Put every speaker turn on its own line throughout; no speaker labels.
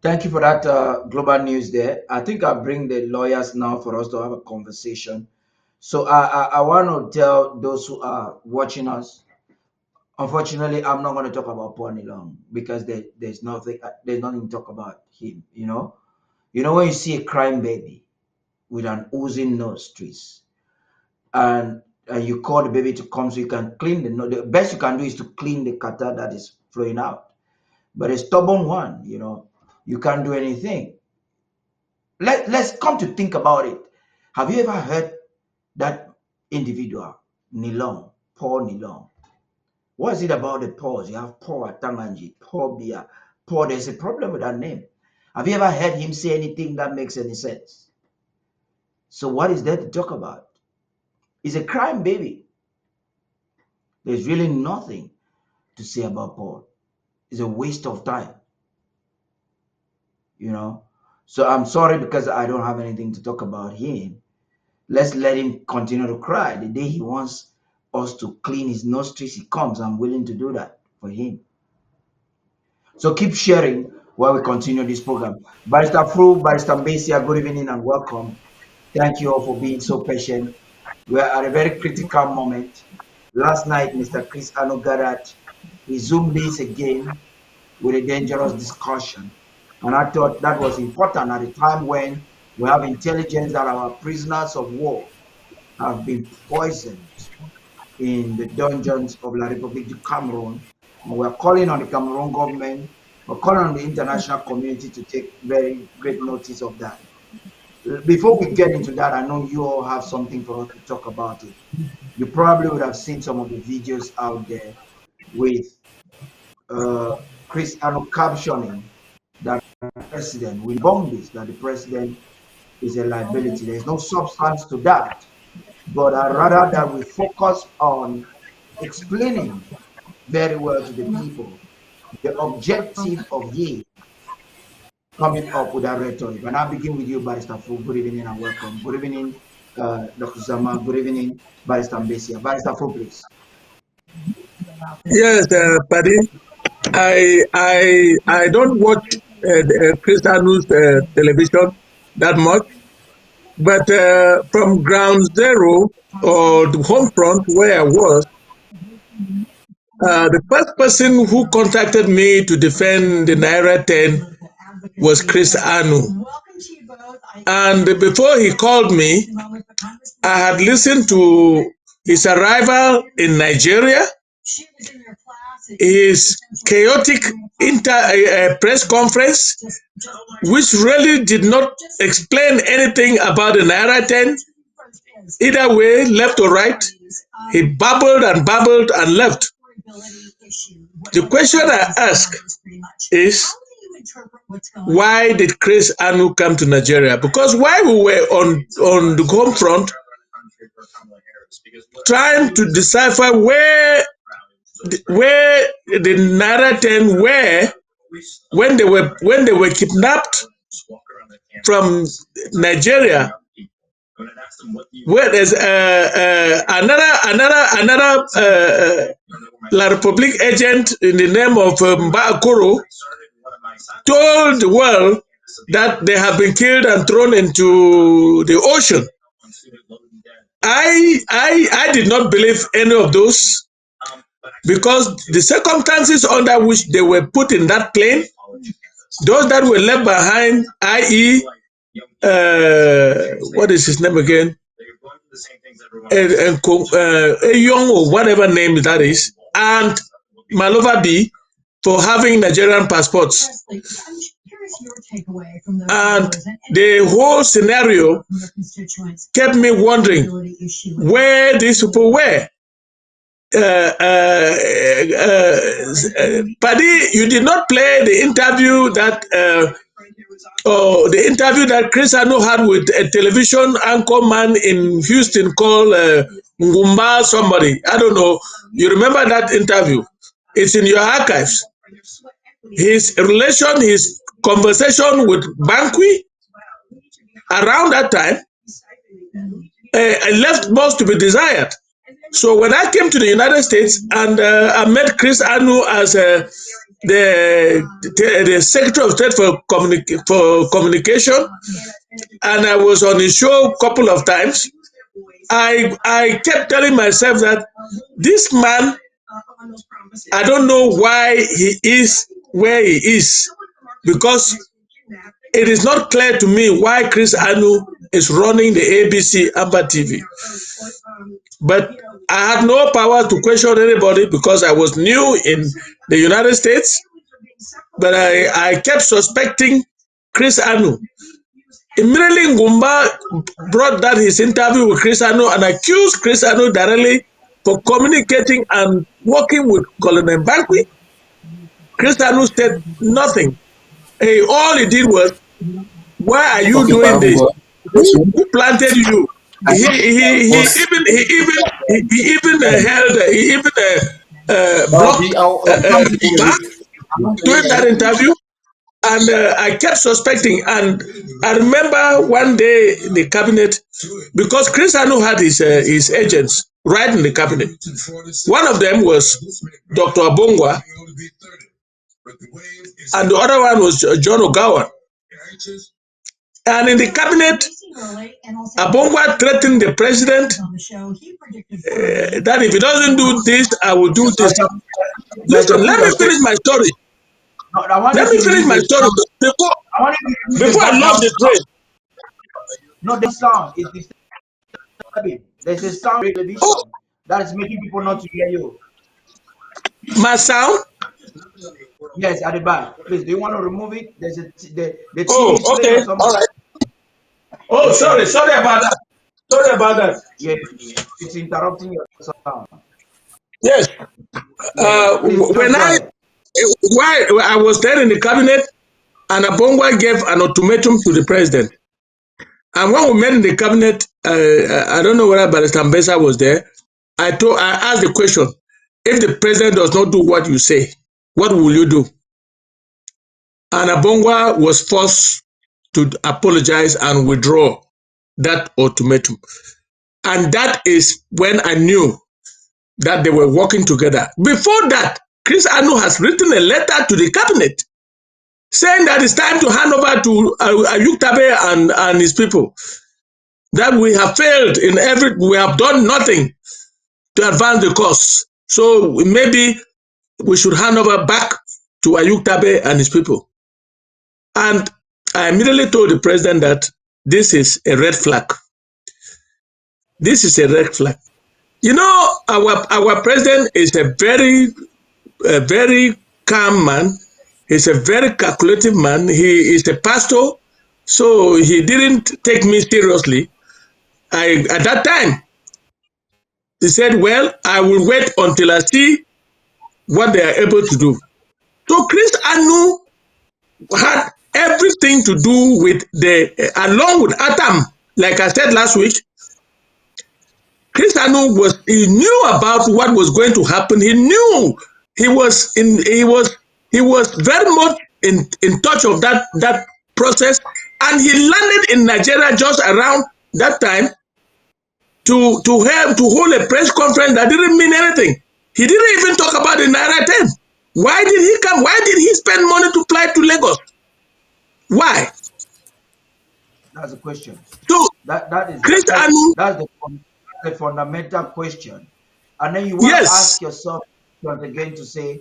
Thank you for that global news there. I think I'll bring the lawyers now for us to have a conversation. So I want to tell those who are watching us. Unfortunately, I'm not going to talk about Pony Long because there's nothing to talk about him. When you see a crime baby with an oozing nose, trees, and you call the baby to come so you can clean the nose. The best you can do is to clean the catheter that is flowing out. But a stubborn one, you can't do anything. Let's come to think about it. Have you ever heard that individual, Nilong, Paul Nilong? What is it about the Pauls? You have Paul Atanganji, Paul Biya, Paul. There's a problem with that name. Have you ever heard him say anything that makes any sense? So what is there to talk about? He's a crime baby. There's really nothing to say about Paul. It's a waste of time. So I'm sorry because I don't have anything to talk about him. Let's let him continue to cry. The day he wants us to clean his nostrils, he comes. I'm willing to do that for him. So keep sharing while we continue this program. Barrister Fru, Barrister Mbesia, good evening and welcome. Thank you all for being so patient. We are at a very critical moment. Last night, Mr. Chris Gov't, he zoomed this again with a dangerous discussion. And I thought that was important at a time when we have intelligence that our prisoners of war have been poisoned in the dungeons of La République du Cameroon. And we're calling on the Cameroon government, we're calling on the international community to take very great notice of that. Before we get into that, I know you all have something for us to talk about it. You probably would have seen some of the videos out there with Chris captioning that the president, we debunk this, that the president is a liability. There's no substance to that. But I'd rather that we focus on explaining very well to the people the objective of ye coming up with that rhetoric. And I'll begin with you, Barrister Fu. Good evening and welcome. Good evening, Dr. Zama. Good evening, Barrister Mbesia. Barrister Fu, please.
Yes, Paddy. I don't watch Chris Anu's television that much, but from ground zero or the home front where I was, the first person who contacted me to defend the Naira 10 was Chris Anu. And before he called me, I had listened to his arrival in Nigeria, his chaotic press conference, which really did not explain anything about the Naira 10, either way, left or right. He babbled and left. The question I ask is, why did Chris Anu come to Nigeria? Because while we were on the home front, trying to decipher where the Naira 10 were when they were kidnapped from Nigeria, where there's another La Republique agent in the name of Mbakoro told the world that they have been killed and thrown into the ocean. I did not believe any of those, because the circumstances under which they were put in that plane, those that were left behind, i.e., what is his name again? Young or whatever name that is, and Malova B, for having Nigerian passports. And the whole scenario kept me wondering where these people were. Paddy, you did not play the interview that Chris Anu had with a television anchor man in Houston called Ngumba somebody. I don't know. You remember that interview? It's in your archives. His conversation with Banqui around that time left most to be desired. So when I came to the United States and I met Chris Anu as the Secretary of State for Communication, and I was on his show a couple of times. I kept telling myself that this man, I don't know why he is where he is, because it is not clear to me why Chris Anu is running the ABC Amba TV. But I had no power to question anybody because I was new in the United States. But I kept suspecting Chris Anu. Immediately, Ngumba brought that his interview with Chris Anu and accused Chris Anu directly for communicating and working with Colonel Mbakwi. Chris Anu said nothing. All he did was, why are you
Okay,
doing this? Who
I
planted you? He
think was
even blocked
I'll come to
back
you. I want to
during that
hear you.
interview. And I kept suspecting. And I remember one day in the cabinet, because Chris Anu had his agents right in the cabinet. One of them was Dr. Abongwa, and the other one was John Ogawa. And in the cabinet, Abongwa threatened the president that if he doesn't do this, I will do this. Listen, let me finish my story.
No, I want you
Let me
to
finish
use
my
the
story
sound. I want you to use the
before I lost
background
the
sound.
train.
No, the sound is disturbing. There's a sound television
Oh,
that is making people not to hear you.
my sound?
Yes, at the back. Please, do you want to remove it? There's the TV is
Oh,
playing
okay.
or something.
All right. Oh,
Yeah,
sorry about that. Sorry about that.
yeah, it's interrupting your sound.
Yes.
Yeah, please just
When
go ahead.
while I was there in the cabinet, and Abongwa gave an ultimatum to the president. And when we met in the cabinet, I don't know whether Barrister Mbesa was there. I asked the question: if the president does not do what you say, what will you do? And Abongwa was forced to apologize and withdraw that ultimatum. And that is when I knew that they were working together. Before that, Chris Anu has written a letter to the cabinet saying that it's time to hand over to Ayuk Tabe and his people. That we have failed in we have done nothing to advance the cause. So maybe we should hand over back to Ayuk Tabe and his people. And I immediately told the president that this is a red flag. This is a red flag. You know, our president is a very calm man. He's a very calculative man. He is a pastor, so he didn't take me seriously. At that time, he said, "Well, I will wait until I see what they are able to do." So Chris Anu had everything to do with along with Atam. Like I said last week, Chris Anu he knew about what was going to happen. He knew he was very much in touch of that process, and he landed in Nigeria just around that time to hold a press conference that didn't mean anything. He didn't even talk about the Naira 10. Why did he come? Why did he spend money to fly to Lagos? Why?
That's the question.
So
That is
Chris Anu,
that's the fundamental question. And then you want to
yes,
ask yourself once again to say,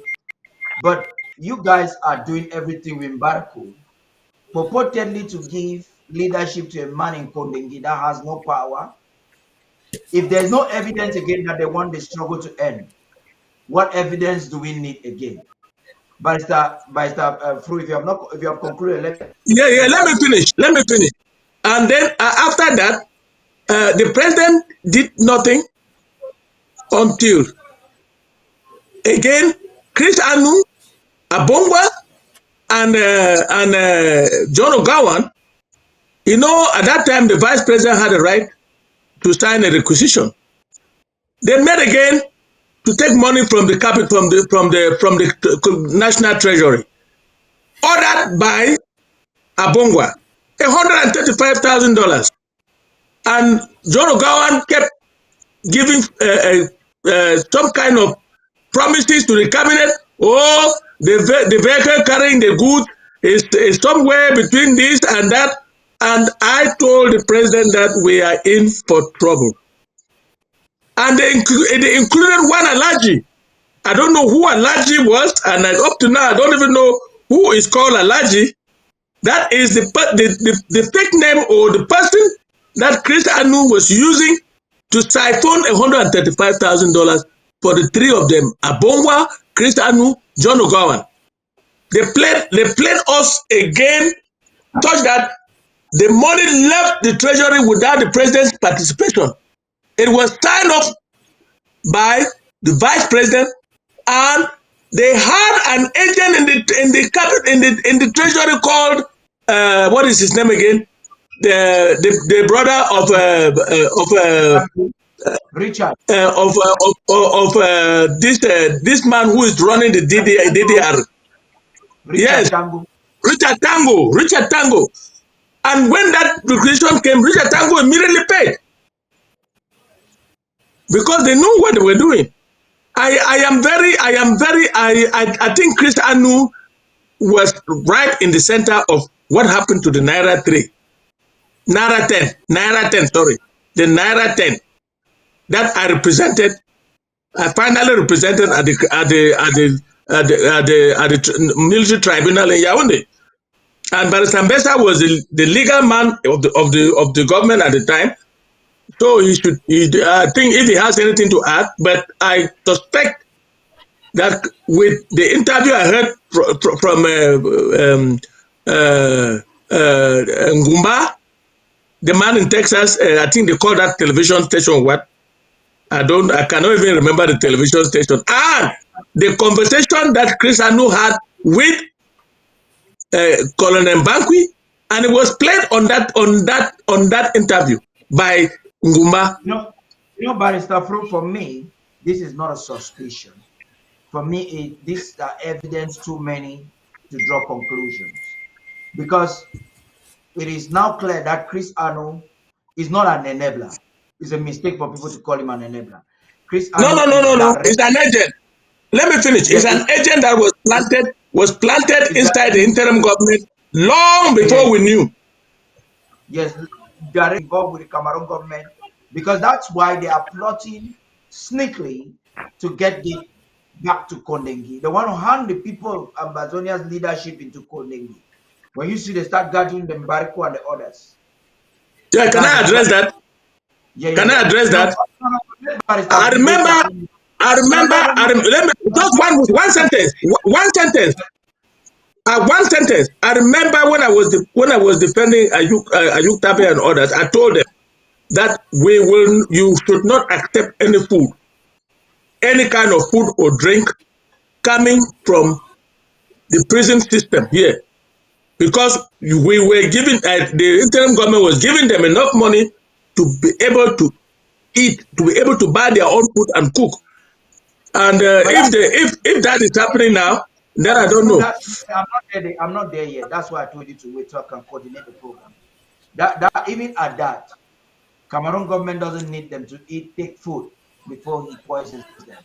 but you guys are doing everything with Barco, purportedly to give leadership to a man in Kondengi that has no power. If there's no evidence again that they want the struggle to end, what evidence do we need again? Barrister Fru, if you have concluded,
yeah.
let me
Let me
ask you.
finish. Let me finish. And then after that, the president did nothing until again Chris Anu, Abongwa, and John Ogawan. You know, at that time, the vice president had a right to sign a requisition. They met again to take money from the capital, from the national treasury, ordered by Abongwa, $135,000. And John Ogawan kept giving some kind of promises to the cabinet. Oh, the vehicle carrying the goods is somewhere between this and that. And I told the president that we are in for trouble. And they included one Alaji. I don't know who Alaji was, and up to now I don't even know who is called Alaji. That is the fake name or the person that Chris Anu was using to siphon $135,000 for the three of them: Abongwa, Chris Anu, John Ogawan. They played us again, such that the money left the treasury without the president's participation. It was signed off by the vice president, and they had an agent in the treasury called what is his name again? The brother
Richard.
This man who is running the DDR. Yes,
Tango.
Richard Tango. And when that requisition came, Richard Tango immediately paid because they knew what they were doing. I think Chris Anu was right in the center of what happened to the Naira 10, sorry, the Naira 10 that I finally represented at the military tribunal in Yaoundé. And Barrister Mbesa was the legal man of the government at the time. So I think if he has anything to add, but I suspect that with the interview I heard from Ngumba, the man in Texas, I think they call that television station what? I cannot even remember the television station. And the conversation that Chris Anu had with Colonel Bankwi, and it was played on that interview by Ngumba.
Barrister Fru, for me, this is not a suspicion. For me, these are evidence too many to draw conclusions, because it is now clear that Chris Anu is not an enabler. It's a mistake for people to call him an enabler. Chris Anu
No. It's an agent. Let me finish. Yes, it's an agent that was planted inside the interim government long before we knew.
Yes, they are involved with the Cameroon government, because that's why they are plotting sneakily to get it back to Kondengi. They want to hand the people of Ambazonia's leadership into Kondengi. When you see they start gathering the Mbariku and the others.
Yeah, can I address that?
Yeah,
can I address that? I remember. Let me just one sentence. One sentence. I remember when I was defending Ayuk Tabe and others. I told them that you should not accept any food, any kind of food or drink coming from the prison system here, because we were giving the interim government was giving them enough money to be able to eat, to be able to buy their own food and cook. And if that is happening now, then I don't know.
I'm not there yet. That's why I told you to wait so I can coordinate the program. That even at that, Cameroon government doesn't need them to take food before he poisons them.